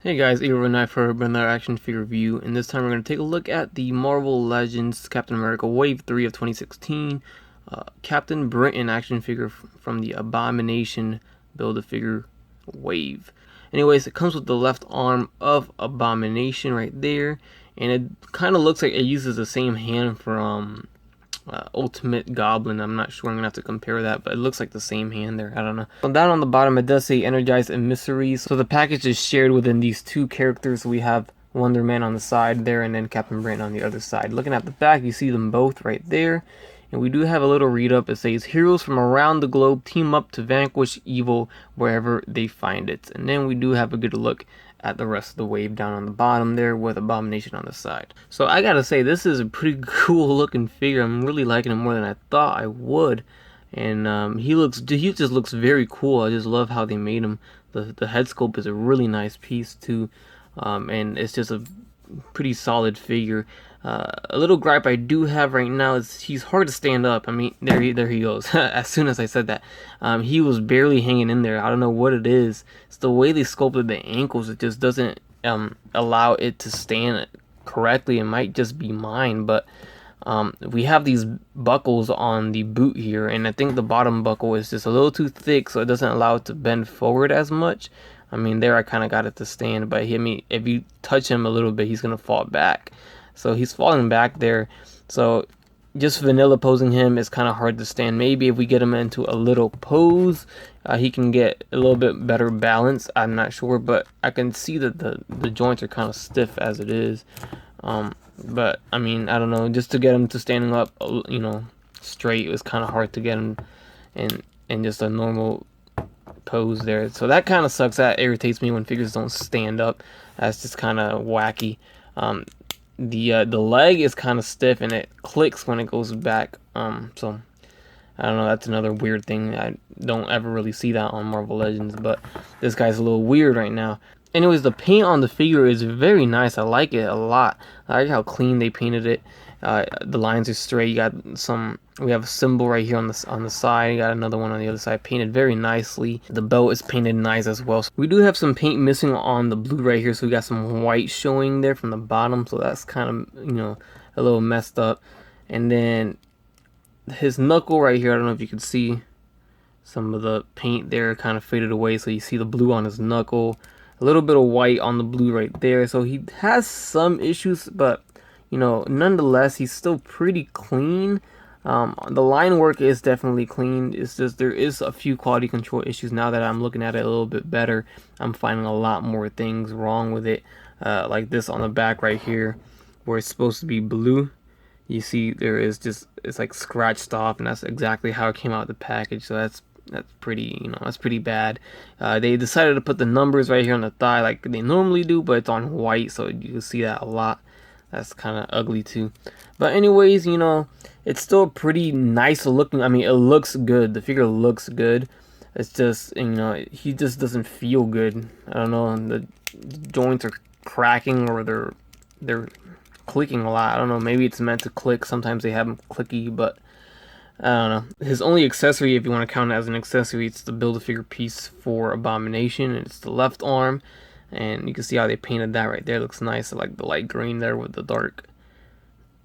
Hey guys, Eero and I for another action figure review, and this time we're going to take a look at the Marvel Legends Captain America Wave 3 of 2016 Captain Britain action figure from the Abomination Build-A-Figure Wave. Anyways, it comes with the left arm of Abomination right there, and it kind of looks like it uses the same hand from Ultimate Goblin. I'm not sure, I'm gonna have to compare that, but it looks like the same hand there. I don't know. So down on the bottom it does say Energized Emissaries. So the package is shared within these two characters. We have Wonder Man on the side there and then Captain Britain on the other side. Looking at the back, you see them both right there. And we do have a little read up. It says heroes from around the globe team up to vanquish evil wherever they find it. And then we do have a good look at the rest of the wave down on the bottom there with Abomination on the side. So I gotta say, this is a pretty cool looking figure. I'm really liking him more than I thought I would. And he just looks very cool. I just love how they made him. The head sculpt is a really nice piece too. And it's just a pretty solid figure. A little gripe I do have right now is he's hard to stand up. I mean, there he goes. As soon as I said that, he was barely hanging in there. I don't know what it is. It's the way they sculpted the ankles. It just doesn't allow it to stand correctly. It might just be mine, but we have these buckles on the boot here, and I think the bottom buckle is just a little too thick, so it doesn't allow it to bend forward as much. I mean, there I kind of got it to stand, but if you touch him a little bit, he's gonna fall back. So he's falling back there. So just vanilla posing him is kind of hard to stand. Maybe if we get him into a little pose, he can get a little bit better balance. I'm not sure, but I can see that the joints are kind of stiff as it is. But I mean, I don't know. Just to get him to standing up, straight, it was kind of hard to get him in just a normal pose there. So that kind of sucks. That irritates me when figures don't stand up. That's just kind of wacky. The leg is kind of stiff and it clicks when it goes back. So I don't know, that's another weird thing. I don't ever really see that on Marvel Legends, but this guy's a little weird right now. Anyways, the paint on the figure is very nice. I like it a lot. I like how clean they painted it. The lines are straight. We have a symbol right here on the side. You got another one on the other side, painted very nicely. The belt is painted nice as well. So we do have some paint missing on the blue right here, so we got some white showing there from the bottom. So that's kind of a little messed up. And then his knuckle right here, I don't know if you can see some of the paint there kind of faded away. So you see the blue on his knuckle, a little bit of white on the blue right there. So he has some issues, but nonetheless, he's still pretty clean. The line work is definitely clean. It's just there is a few quality control issues. Now that I'm looking at it a little bit better, I'm finding a lot more things wrong with it. Like this on the back right here, where it's supposed to be blue. You see there is it's like scratched off, and that's exactly how it came out of the package. So that's pretty, that's pretty bad. They decided to put the numbers right here on the thigh like they normally do, but it's on white, so you can see that a lot. That's kind of ugly too. But anyways, it's still pretty nice looking. I mean, it looks good. The figure looks good. It's just, he just doesn't feel good. I don't know. The joints are cracking, or they're clicking a lot. I don't know. Maybe it's meant to click. Sometimes they have them clicky, but I don't know. His only accessory, if you want to count it as an accessory, it's the Build-A-Figure piece for Abomination. It's the left arm. And you can see how they painted that right there. It looks nice. I like the light green there with the dark.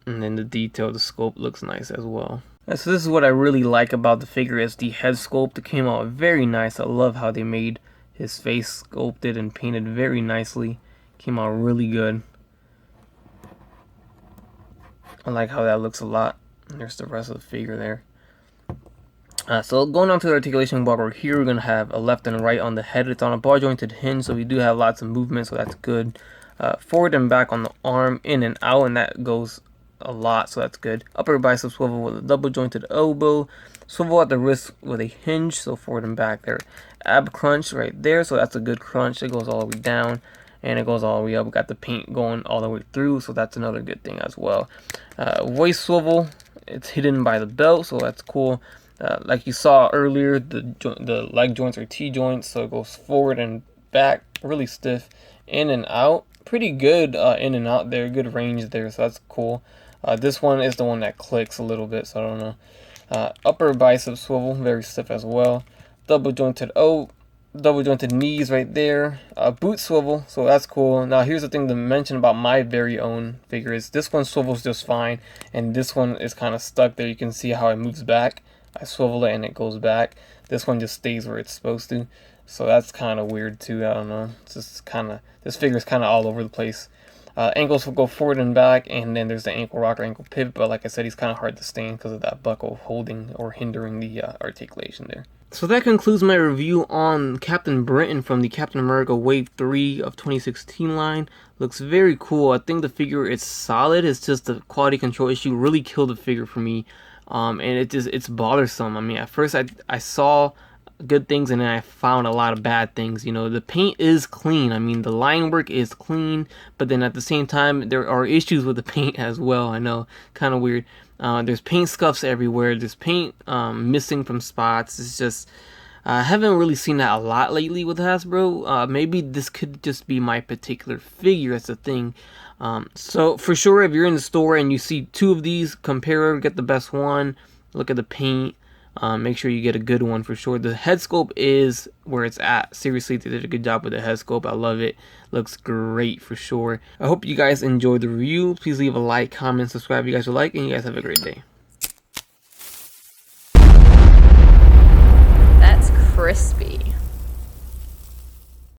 And then the detail, the sculpt looks nice as well. And so this is what I really like about the figure, is the head sculpt. It came out very nice. I love how they made his face sculpted and painted very nicely. Came out really good. I like how that looks a lot. And there's the rest of the figure there. So going on to the articulation bar, here we're going to have a left and right on the head. It's on a ball jointed hinge, so we do have lots of movement, so that's good. Forward and back on the arm, in and out, and that goes a lot, so that's good. Upper bicep swivel with a double jointed elbow. Swivel at the wrist with a hinge, so forward and back there. Ab crunch right there, so that's a good crunch. It goes all the way down, and it goes all the way up. We got the paint going all the way through, so that's another good thing as well. Waist swivel, it's hidden by the belt, so that's cool. Like you saw earlier, the leg joints are T-joints, so it goes forward and back, really stiff, in and out. Pretty good in and out there, good range there, so that's cool. This one is the one that clicks a little bit, so I don't know. Upper bicep swivel, very stiff as well. Double jointed double jointed knees right there. Boot swivel, so that's cool. Now here's the thing to mention about my very own figure is this one swivels just fine, and this one is kind of stuck there. You can see how it moves back. I swivel it and it goes back. This one just stays where it's supposed to, so that's kind of weird too. I don't know. It's just kind of, this figure is kind of all over the place. Ankles will go forward and back, and then there's the ankle rock or ankle pivot, but like I said, he's kind of hard to stand because of that buckle holding or hindering the articulation there. So that concludes my review on Captain Britain from the Captain America Wave 3 of 2016 line. Looks very cool. I think the figure is solid. It's just the quality control issue really killed the figure for me. And it's bothersome. I mean, at first I saw good things and then I found a lot of bad things. You know, the paint is clean. I mean, the line work is clean, but then at the same time there are issues with the paint as well. I know, kind of weird. There's paint scuffs everywhere. There's paint missing from spots. It's just, I haven't really seen that a lot lately with Hasbro. Maybe this could just be my particular figure. That's the thing. So for sure, if you're in the store and you see two of these, compare, get the best one. Look at the paint. Make sure you get a good one for sure. The head sculpt is where it's at. Seriously, they did a good job with the head sculpt. I love it. Looks great for sure. I hope you guys enjoyed the review. Please leave a like, comment, subscribe if you guys would like, and you guys have a great day. That's crispy.